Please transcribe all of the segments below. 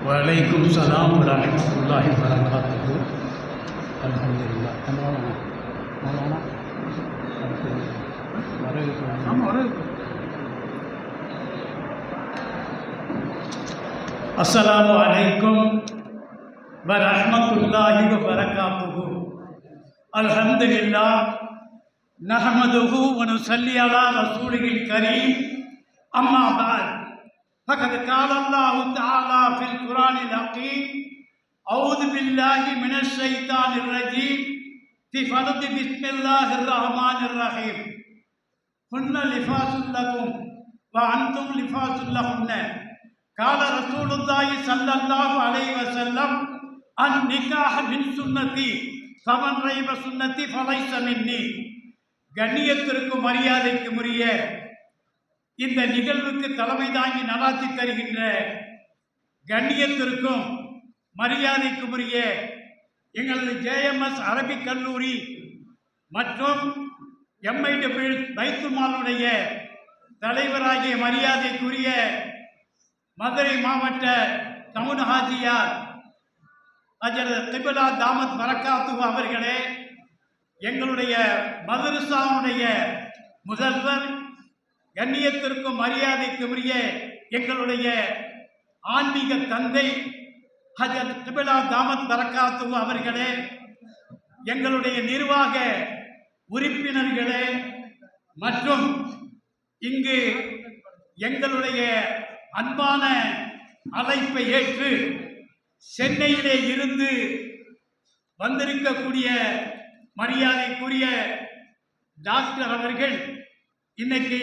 வலைக்கும் சலாம் வரஹ்மத்துல்லாஹி வபரகாத்துஹு. அல்ஹம்துலில்லாஹ். அஸ்ஸலாமு அலைக்கும் வரஹ்மத்துல்லாஹி வபரகாத்துஹு. அல்ஹம்துலில்லாஹ் நஹ்மதுஹு வ நுஸல்லி அலா ரசூலில் கரீம். அம்மா பஅத். فقد قال الله تعالى في القرآن الحكيم: أعوذ بالله من الشيطان الرجيم في فرض بسم الله الرحمن الرحيم. هن لباس لكم وأنتم لباس لهن. قال رسول الله صلى الله عليه وسلم: النكاح من سنتي فمن رغب سنتي فليس مني. கண்ணியத்திற்கும் மரியாதைக்கும் உரிய இந்த நிகழ்வுக்கு தலைமை தாங்கி நடாத்தி தருகின்ற கண்ணியத்திற்கும் மரியாதைக்கும் உரிய எங்களது JMS அரபிக் கல்லூரி மற்றும் MIW பைத்துல் மாலுடைய தலைவராகிய மரியாதைக்குரிய மதுரை மாவட்ட டவுன் ஹாஜியார் ஹஜ்ரத் கிப்லா தாமத் பரக்காத்துஹு அவர்களே, எங்களுடைய மதரசாவுடைய முதல்வர், கண்ணியத்திற்கும் மரியாதைக்கும் உரிய எங்களுடைய ஆன்மீக தந்தை ஹஜ்ரத் கிப்லா தாமத் பரக்காத்துஹு அவர்களே, எங்களுடைய நிர்வாக உறுப்பினர்களே மற்றும் இங்கு எங்களுடைய அன்பான அழைப்பை ஏற்று சென்னையிலே இருந்து வந்திருக்கக்கூடிய மரியாதைக்குரிய டாக்டர் அவர்கள் இன்னைக்கு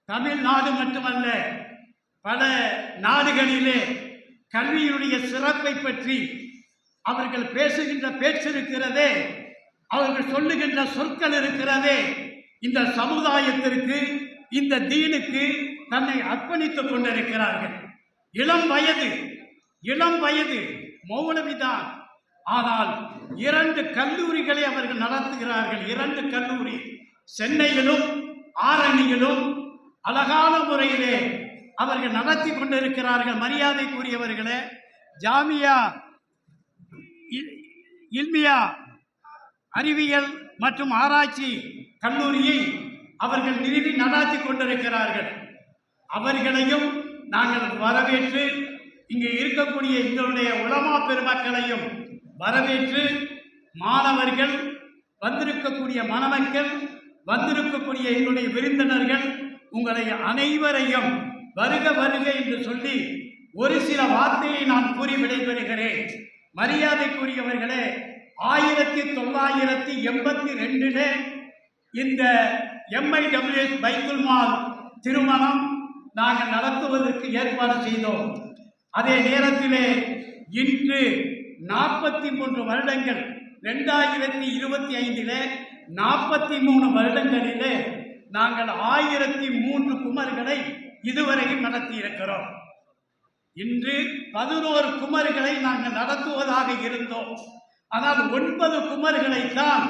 தமிழ்நாடு மட்டுமல்ல பல நாடுகளிலே கல்வியினுடைய சிறப்பை பற்றி அவர்கள் பேசுகின்ற பேச்சு இருக்கிறதே, அவர்கள் சொல்லுகின்ற சொற்கள் இருக்கிறதே, இந்த சமுதாயத்திற்கு இந்த தீனுக்கு தன்னை அர்ப்பணித்துக் கொண்டிருக்கிறார்கள். இளம் வயது மௌலவிதான். ஆனால் 2 கல்லூரிகளை அவர்கள் நடத்துகிறார்கள். 2 கல்லூரி சென்னையிலும் ஆரணியிலும் அழகான முறையிலே அவர்கள் நடத்தி கொண்டிருக்கிறார்கள். மரியாதைக்குரியவர்களே, ஜாமியா இல்மியா அறிவியல் மற்றும் ஆராய்ச்சி கல்லூரியை அவர்கள் நிறுவி நடாத்தி கொண்டிருக்கிறார்கள். அவர்களையும் நாங்கள் வரவேற்று இங்கே இருக்கக்கூடிய எங்களுடைய உலமா பெருமக்களையும் வரவேற்று, மாணவர்கள் வந்திருக்கக்கூடிய மணமக்கள் வந்திருக்கக்கூடிய எங்களுடைய விருந்தினர்கள் உங்களை அனைவரையும் வருக வருக என்று சொல்லி ஒரு சில வார்த்தையை நான் கூறி விடைபெறுகிறேன். மரியாதைக்குரியவர்களே, 1982 இந்த MIWS பைத்துல் மால் திருமணம் நாங்கள் நடத்துவதற்கு ஏற்பாடு செய்தோம். அதே நேரத்திலே இன்று 43 வருடங்கள் 2025 43 வருடங்களிலே நாங்கள் 1003 குமர்களை இதுவரையும் நடத்தி இருக்கிறோம். இன்று 11 குமர்களை நாங்கள் நடத்துவதாக இருந்தோம். ஆனால் 9 குமர்களைத்தான்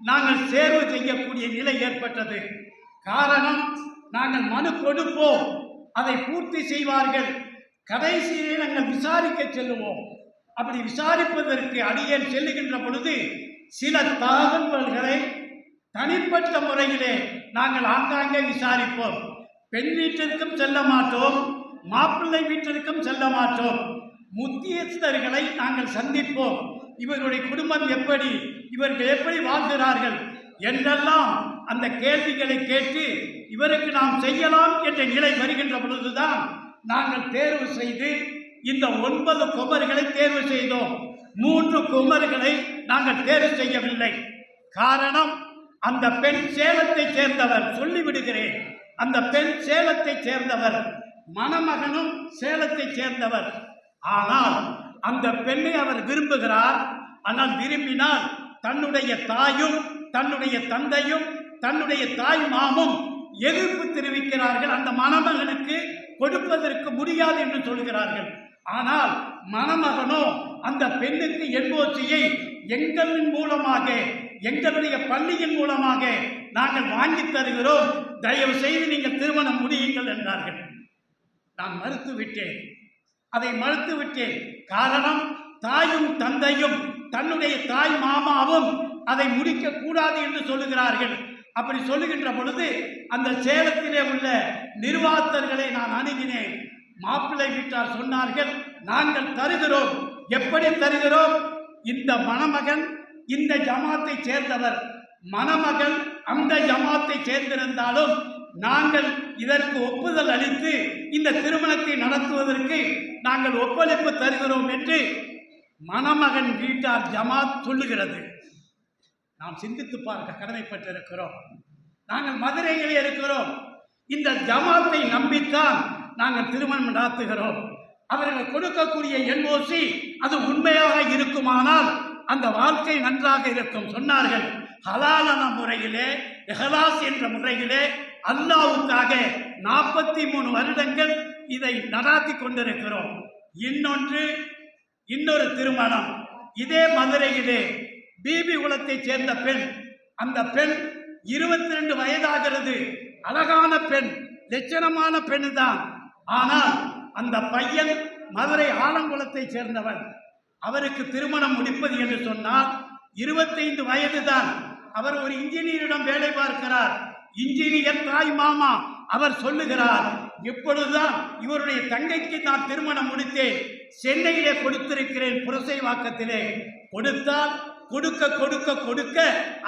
நாங்கள் தேர்வு செய்யக்கூடிய நிலை ஏற்பட்டது. காரணம், நாங்கள் மனு கொடுப்போம், அதை பூர்த்தி செய்வார்கள், கடைசியிலே நாங்கள் விசாரிக்க செல்லுவோம். அப்படி விசாரிப்பதற்கு அடியேன் செல்லுகின்ற பொழுது சில தகவல்களை தனிப்பட்ட முறையிலே நாங்கள் ஆங்காங்கே விசாரிப்போம். பெண் வீட்டிற்கும் செல்ல மாட்டோம், மாப்பிள்ளை வீட்டிற்கும் செல்ல மாட்டோம். முத்தியஸ்தர்களை நாங்கள் சந்திப்போம். இவர்களுடைய குடும்பம் எப்படி, இவர்கள் எப்படி வாழ்கிறார்கள் என்றெல்லாம் அந்த கேள்விகளை கேட்டு இவருக்கு நாம் செய்யலாம் என்ற நிலை வருகின்ற பொழுதுதான் நாங்கள் தேர்வு செய்து இந்த 9 குமர்களை தேர்வு செய்தோம். 3 குமர்களை நாங்கள் தேர்வு செய்யவில்லை. காரணம், அந்த பெண் சேலத்தை சேர்ந்தவர், சொல்லிவிடுகிறேன், அந்த பெண் சேலத்தை சேர்ந்தவர், மணமகனும் சேலத்தை சேர்ந்தவர். ஆனால் அந்த பெண்ணை அவர் விரும்புகிறார். ஆனால் விரும்பினால் தன்னுடைய தாயும் தன்னுடைய தந்தையும் தன்னுடைய தாய் மாமும் எதிர்ப்பு தெரிவிக்கிறார்கள். அந்த மணமகனுக்கு கொடுப்பதற்கு முடியாது என்று சொல்கிறார்கள். ஆனால் மணமகனோ அந்த பெண்ணுக்கு NOCயை எங்களின் மூலமாக, எங்களுடைய பள்ளியின் மூலமாக நாங்கள் வாங்கி தருகிறோம், தயவு செய்து நீங்கள் திருமணம் முடியுங்கள் என்றார்கள். நான் மறுத்துவிட்டேன். அதை மறுத்து விட்டேன். காரணம், தாயும் தந்தையும் தன்னுடைய தாய் மாமாவும் அதை முடிக்க கூடாது என்று சொல்லுகிறார்கள். அப்படி சொல்லுகின்ற பொழுது அந்த சேலத்திலே உள்ள நிர்வாகத்தர்களை நான் அணுகினேன். மாப்பிள்ளை வீட்டார் சொன்னார்கள், நாங்கள் தருகிறோம். எப்படி தருகிறோம்? இந்த மணமகன் இந்த ஜமாத்தை சேர்ந்தவர், மணமகள் அந்த ஜமாத்தை சேர்ந்திருந்தாலும் நாங்கள் இதற்கு ஒப்புதல் அளித்து இந்த திருமணத்தை நடத்துவதற்கு நாங்கள் ஒப்பளிப்பு தருகிறோம் என்று மணமகன் வீட்டார் ஜமாத் சொல்லுகிறது. நாம் சிந்தித்து பார்க்க கடமைப்பட்டிருக்கிறோம். நாங்கள் மதுரையிலே இருக்கிறோம். இந்த ஜமாத்தை நம்பித்தான் நாங்கள் திருமணம் நடத்துகிறோம். அவர்கள் கொடுக்கக்கூடிய என்ஓசி அது உண்மையாக இருக்குமானால் அந்த வாழ்க்கை நன்றாக இருக்கும். சொன்னார்கள், ஹலாலான முறையிலே, இஹ்லாஸ் என்ற முறையிலே அல்லாஹ்வுக்காக 43 வருடங்கள் இதை நடாத்தி கொண்டிருக்கிறோம். இன்னொரு திருமணம் இதே மதுரையிலே பிபி குலத்தை சேர்ந்த பெண். அந்த பெண் 22 வயதாகிறது. அழகான பெண், லட்சணமான பெண் தான். ஆனால் அந்த பையன் மதுரை ஆலங்குளத்தை சேர்ந்தவன். அவருக்கு திருமணம் முடிப்பது என்று சொன்னால் 25 வயது தான். அவர் ஒரு இன்ஜினியரிடம் வேலை பார்க்கிறார். இன்ஜினியர் தாய் மாமா. அவர் சொல்லுகிறார், இப்பொழுதுதான் இவருடைய தங்கைக்கு நான் திருமணம் முடித்தேன். சென்னையிலே கொடுத்திருக்கிறேன், புரசைவாக்கத்திலே. கொடுத்தால் கொடுக்க கொடுக்க கொடுக்க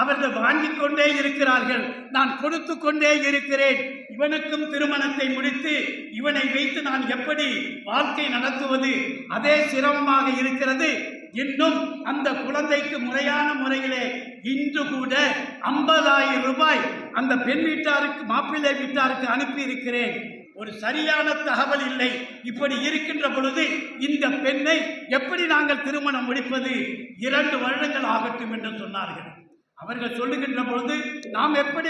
அவர்கள் வாங்கிக் கொண்டே இருக்கிறார்கள். நான் கொடுத்து கொண்டே இருக்கிறேன். இவனுக்கும் திருமணத்தை முடித்து இவனை வைத்து நான் எப்படி வாழ்க்கை நடத்துவது? அதே சிரமமாக இருக்கிறது. இன்னும் அந்த குழந்தைக்கு முறையான முறையிலே இன்று கூட 50,000 ரூபாய் அந்த பெண் வீட்டாருக்கு, மாப்பிள்ளை வீட்டாருக்கு அனுப்பி இருக்கிறேன். ஒரு சரியான தகவல் இல்லை. இப்படி இருக்கின்ற பொழுது இந்த பெண்ணை எப்படி நாங்கள் திருமணம் முடிப்பது? 2 வருடங்கள் ஆகட்டும் என்று சொன்னார்கள். அவர்கள் சொல்லுகின்ற பொழுது நாம் எப்படி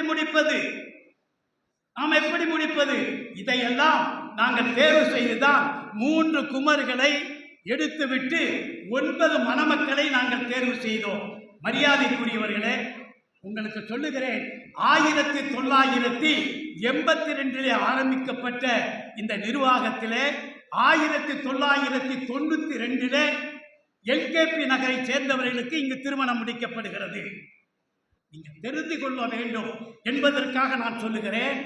முடிப்பது? இதையெல்லாம் நாங்கள் தேர்வு செய்துதான் 3 குமர்களை எடுத்துவிட்டு 9 மணமக்களை நாங்கள் தேர்வு செய்தோம். மரியாதைக்குரியவர்களே, உங்களுக்கு சொல்லுகிறேன், 1982 ஆரம்பிக்கப்பட்ட இந்த நிர்வாகத்திலே 1992 எல்கேபி நகரை சேர்ந்தவர்களுக்கு இங்கு திருமணம் முடிக்கப்படுகிறது. நீங்கள் தெரிந்து கொள்ள வேண்டும் என்பதற்காக நான் சொல்லுகிறேன்.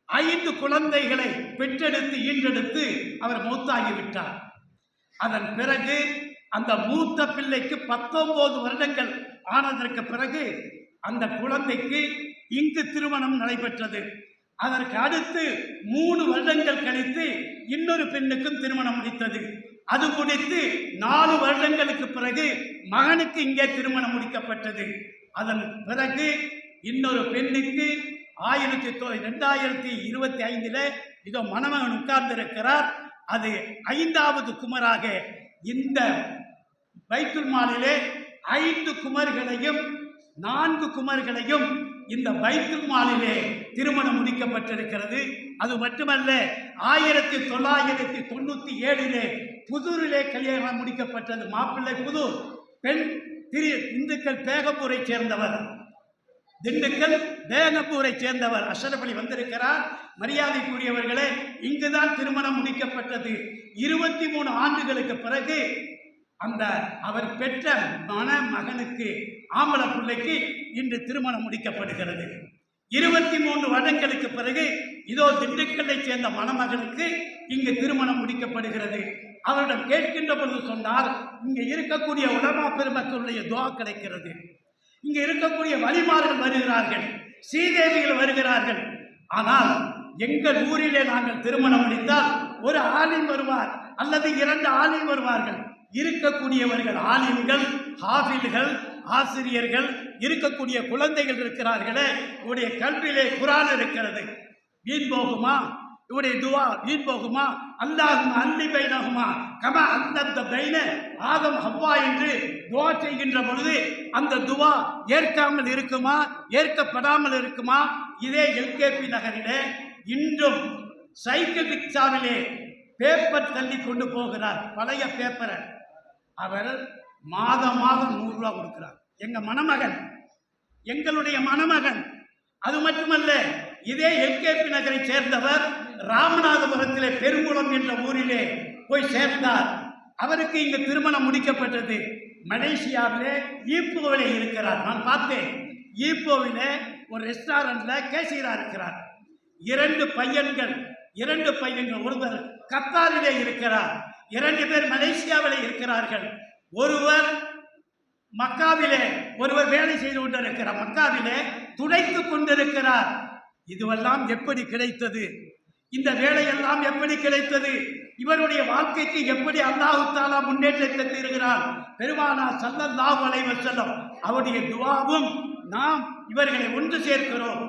5 குழந்தைகளை பெற்றெடுத்து ஈன்றெடுத்து அவர் மௌத்தாகிவிட்டார். அதன் பிறகு அந்த மூத்த பிள்ளைக்கு 19 வருடங்கள் ஆனதற்கு பிறகு அந்த குழந்தைக்கு இங்கு திருமணம் நடைபெற்றது. அதற்கு அடுத்து 3 வருடங்கள் கழித்து இன்னொரு பெண்ணுக்கும் திருமணம் முடித்தது. அது முடித்து 4 வருடங்களுக்கு பிறகு மகனுக்கு இங்கே திருமணம் முடிக்கப்பட்டது. அதன் பிறகு இன்னொரு பெண்ணுக்கு 2025 இதோ மணமகன் உட்கார்ந்திருக்கிறார். அது 5வது குமராக இந்த பைத்துல் மாலிலே 5 குமர்களையும் 4 குமர்களையும் இந்த பைத்துல் மாலிலே திருமணம் முடிக்கப்பட்டிருக்கிறது. அது மட்டுமல்ல, 1997 புதூரிலே கல்யாணம் முடிக்கப்பட்டது. மாப்பிள்ளை புதூர், பெண் திண்டுக்கல் பேகம்பூரை சேர்ந்தவர். திண்டுக்கல் பேகம்பூரை சேர்ந்தவர் அஷ்ரப் அலி வந்திருக்கிறார். மரியாதைக்குரியவர்களே, இங்குதான் திருமணம் முடிக்கப்பட்டது. 23 ஆண்டுகளுக்கு பிறகு அந்த அவர் பெற்ற மகனுக்கு, ஆம்பளை பிள்ளைக்கு இன்று திருமணம் முடிக்கப்படுகிறது. 23 வருடங்களுக்கு பிறகு இதோ திண்டுக்கல்லை சேர்ந்த மணமகனுக்கு இங்கு திருமணம் முடிக்கப்படுகிறது. அவரிடம் கேட்கின்ற பொழுது சொன்னால், இங்கே இருக்கக்கூடிய உலமா பெருமக்களுடைய துஆ கிடைக்கிறது. இங்கே இருக்கக்கூடிய வலிமார்கள் வருகிறார்கள், ஸ்ரீதேவிகள் வருகிறார்கள். ஆனால் எங்கள் ஊரிலே நாங்கள் திருமணம் முடித்தால் ஒரு ஆலிம் வருவார் அல்லது 2 ஆலிம் வருவார்கள். இருக்கக்கூடியவர்கள் ஆலிம்கள், ஹாஃபில்கள், ஆசிரியர்கள், இருக்கக்கூடிய குழந்தைகள் இருக்கிறார்களே, இவருடைய கல்வியிலே குர்ஆன் இருக்கிறது. வீண் போகுமா? இவருடைய துஆ வீண் போகுமா? அல்லாஹும்ம அல்லி பைனஹுமா கமா அல்லத்த பைன ஆதம் ஹவ்வா என்று துஆ செய்கின்ற பொழுது அந்த துஆ ஏற்காமல் இருக்குமா? ஏற்கப்படாமல் இருக்குமா? இதே எல்கேபி நகரிலே இன்றும் சைக்கிள் ரிக்ஷாவிலே பேப்பர் தள்ளி கொண்டு போகிறார், பழைய பேப்பரை. அவர் மாதம் 100 ரூபா கொடுக்கிறார். எங்களுடைய மணமகன். அது மட்டுமல்ல, இதே எல்கேபி நகரை சேர்ந்தவர் ராமநாதபுரத்திலே பெருங்குளம் என்ற ஊரிலே போய் சேர்ந்தார். அவருக்கு இங்கு திருமணம் முடிக்கப்பட்டது. மலேசியாவிலே ஈப்போவிலே இருக்கிறார். நான் பார்த்தேன். ஈப்போவிலே ஒரு ரெஸ்டாரண்ட்ல கேசியரா இருக்கிறார். இரண்டு பையன்கள். ஒருவர் கத்தாரிலே இருக்கிறார், 2 பேர் மலேசியாவிலே இருக்கிறார்கள். ஒருவர் மக்காவிலே, ஒருவர் வேலை செய்து கொண்டிருக்கிறார். மக்காவிலே துடைத்துக் கொண்டிருக்கிறார். இதுவெல்லாம் எப்படி கிடைத்தது? இந்த வேலையெல்லாம் எப்படி கிடைத்தது? இவருடைய வாழ்க்கைக்கு எப்படி அல்லாஹ் தஆலா முன்னேற்றத்தை தருகிறார்? பெருமானார் ஸல்லல்லாஹு அலைஹி வஸல்லம் அவருடைய துஆவும் நாம் இவர்களை ஒன்று சேர்க்கிறோம்.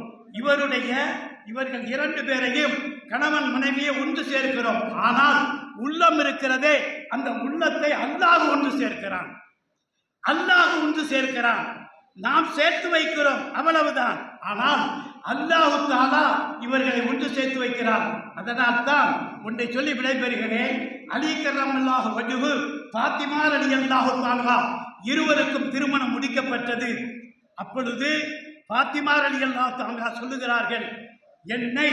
இவர்கள் 2 பேரையும் கணவன் மனைவியை ஒன்று சேர்க்கிறோம். ஆனால் உள்ளம் இருக்கிறதே, அந்த உள்ளத்தை அல்லாஹ் ஒன்று சேர்க்கிறான். நாம் சேர்த்து வைக்கிறோம், அவ்வளவுதான். ஆனால் அல்லாஹ் தஆலா இவர்களை ஒன்று சேர்த்து வைக்கிறார். அதனால் தான் ஒன்றை சொல்லி விடைபெறுகிறேன். அலி கர்ரமல்லாஹு வஜ்ஹு, ஃபாத்திமா ரலியல்லாஹு தஆலா இருவருக்கும் திருமணம் முடிக்கப்பட்டது. அப்பொழுது ஃபாத்திமா ரலியல்லாஹு தஆலா சொல்லுகிறார்கள், என்னை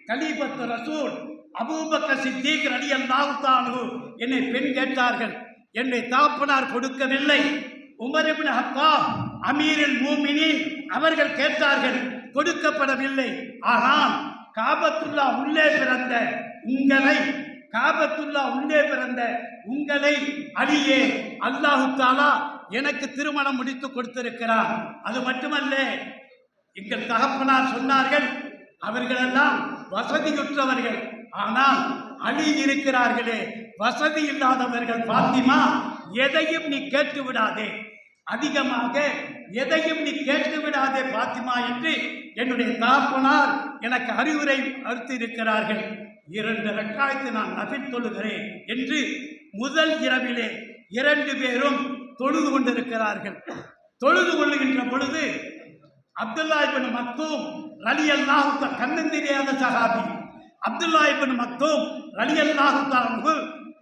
கலீஃபத்து ரசூல் அபூபக்கர் சித்தீக் ரலியல்லாஹு தஆலா என்னை பெண் கேட்டார்கள். என்னை தகப்பனார் கொடுக்கவில்லை. உமர் இப்னு ஹத்தாப் அமீருல் மூமினீன் அவர்கள் கேட்டார்கள், கொடுக்கப்படவில்லை. ஆனால் காபத்துல்லா உள்ளே பிறந்த உங்களை அலியே அல்லாஹ் தஆலா எனக்கு திருமணம் முடித்து கொடுத்திருக்கிறார். அது மட்டுமல்ல, எங்கள் தகப்பனார் சொன்னார்கள், அவர்களெல்லாம் வசதியுற்றவர்கள், ஆனால் அலி இருக்கிறார்களே வசதி இல்லாதவர்கள். ஃபாத்திமா, எதையும் நீ கேட்டு விடாதே, அதிகமாக எதையும் நீ கேட்டு விடாதே ஃபாத்திமா என்று என்னுடைய தகப்பனார் எனக்கு அறிவுரை அளித்து இருக்கிறார்கள். 2 ரக்காயத்தை நான் நஃபில் தொழுகிறேன் என்று முதல் இரவிலே 2 பேரும் தொழுது கொண்டிருக்கிறார்கள். தொழுது கொள்ளுகின்ற பொழுது அப்துல்லா இப்னு மக்தூம் ரலியல்லாஹு தஆலா, கண்ணும் தெரியாத சஹாபி அப்துல்லா இப்னு மக்தூம் ரலியல்லாஹு தஆலா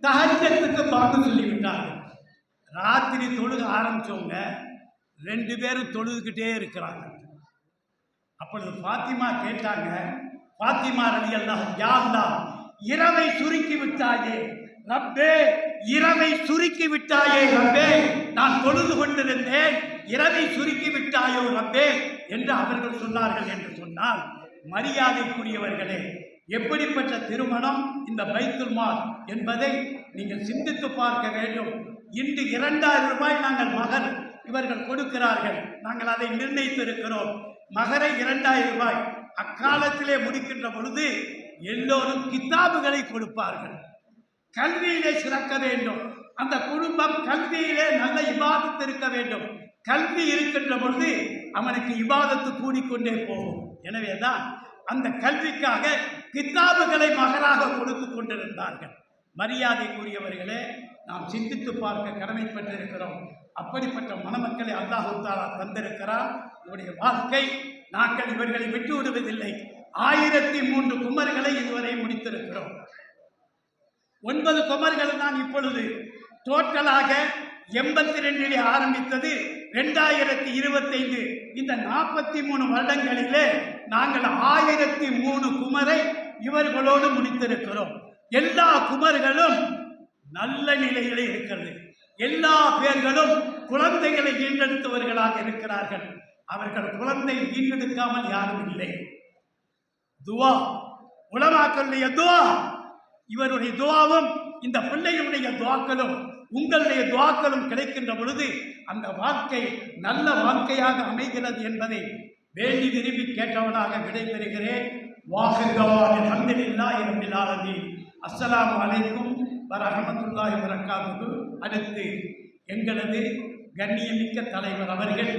தஹஜ்ஜத்துக்கு பாங்கு சொல்லிவிட்டார்கள். ராத்திரி தொழுக ஆரம்பிச்சவங்க 2 பேரும் தொழுதுகிட்டே இருக்கிறாங்க. அப்பொழுது ஃபாத்திமா கேட்டாங்க, ஃபாத்திமா ரலியல்லாஹு, யா அல்லாஹ், இரவை சுருக்கி விட்டாயே ரப்பே, இரவை சுருக்கி விட்டாயே ரப்பே, நான் தொழுது கொண்டிருந்தேன், இரவை சுருக்கி விட்டாயோ ரப்பே என்று அவர்கள் சொன்னார்கள். என்று சொன்னால், மரியாதைக்குரியவர்களே, எப்படிப்பட்ட திருமணம் இந்த பைத்துல் மால் என்பதை நீங்கள் சிந்தித்து பார்க்க வேண்டும். இன்று 2000 ரூபாய் நாங்கள் மகர் இவர்கள் கொடுக்கிறார்கள். நாங்கள் அதை நிர்ணயித்திருக்கிறோம். மகரை 2000 ரூபாய். அக்காலத்திலே முடிக்கின்ற பொழுது எல்லோரும் கித்தாபுகளை கொடுப்பார்கள். கல்வியிலே சிறக்க வேண்டும். அந்த குடும்பம் கல்வியிலே நல்ல இபாதத்து இருக்க வேண்டும். கல்வி இருக்கின்ற பொழுது அவனுக்கு இபாதத்து கூடிக்கொண்டே போகும். எனவேதான் அந்த கல்விக்காக கித்தாபுகளை மகராக கொடுத்து கொண்டிருந்தார்கள். மரியாதைக்குரியவர்களே, நாம் சிந்தித்து பார்க்க கடமைப்பட்டிருக்கிறோம். அப்படிப்பட்ட மணமக்களை அல்லாஹ் தஆலா தந்திருக்கிறார். இவருடைய வாழ்க்கை நாங்கள் இவர்களை விட்டு விடுவதில்லை. 1003 குமர்களை இதுவரை முடித்திருக்கிறோம். 9 குமர்கள் தான் இப்பொழுது. டோட்டலாக 82 ஆரம்பித்தது 2025. இந்த 43 வருடங்களிலே நாங்கள் 1003 குமரை இவர்களோடு முடித்திருக்கிறோம். எல்லா குமர்களும் நல்ல நிலையிலே இருக்கிறது. எல்லா பேர்களும் குழந்தைகளை ஈண்டெடுத்தவர்களாக இருக்கிறார்கள். அவர்கள் குழந்தை ஈண்டெடுக்காமல் யாரும் இல்லை. துவா, உலமாக்களுடைய துவா, இவருடைய துவாவும் இந்த பிள்ளையுடைய துவாக்களும் உங்களுடைய துவாக்களும் கிடைக்கின்ற பொழுது அந்த வாழ்க்கை நல்ல வாழ்க்கையாக அமைகிறது என்பதை வேண்டி விரும்பி கேட்டவனாக விடைபெறுகிறேன். அல்ஹம்துலில்லாஹி ரப்பில் ஆலமீன். அஸ்ஸலாமு அலைக்கும் வரஹ்மத்துல்லாஹி வபரகாத்துஹு. அடுத்து எங்களது கண்ணியமிக்க தலைவர் அவர்கள்